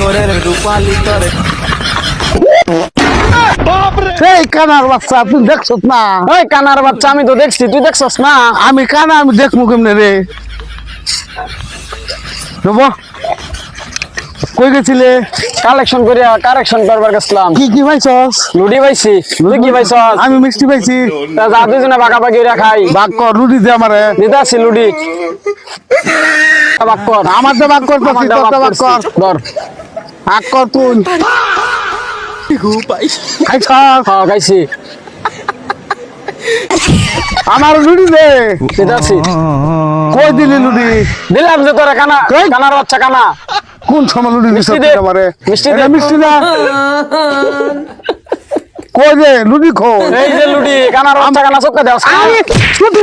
মোরের রূপালি তরে এই কানার বাচ্চা তুই দেখছস না? ওই কানার বাচ্চা আমি তো দেখছি, তুই দেখছস না? আমি কানা, আমি দেখবো কেমনে রে? দেবো কই গেছিলে? কালেকশন করিয়া কারেকশন করবার গেছিলাম। কি কি পাইছস? লুডি পাইছি, তুই কি পাইছস? আমি মিষ্টি পাইছি। তা যা দুজনে বাগাবাগি করিয়া খাই। ভাগ কর, রুটি দে আমারে। দিতে আসি লুডি, ভাগ কর। আমার তো ভাগ কর, আমারটা তোর ভাগ করছি। কর। ধর, ভাগ কর তুই। খাইছস? হ্যাঁ খাইছি। আমার রুটি দে। দিতে আসি। কই দিলি রুটি? দিলাম যে তোরা কানা, কই? কানার বাচ্চা কানা। কোন সময় রুটি দিছস মিষ্টি দে। তুই আমারে? মিষ্টি দে। এটা মিষ্টি না। কই দে রুটি খো। এই যে লুডি, কানার বাচ্চা কানা চোখটা দেওয়া। আরে রুটি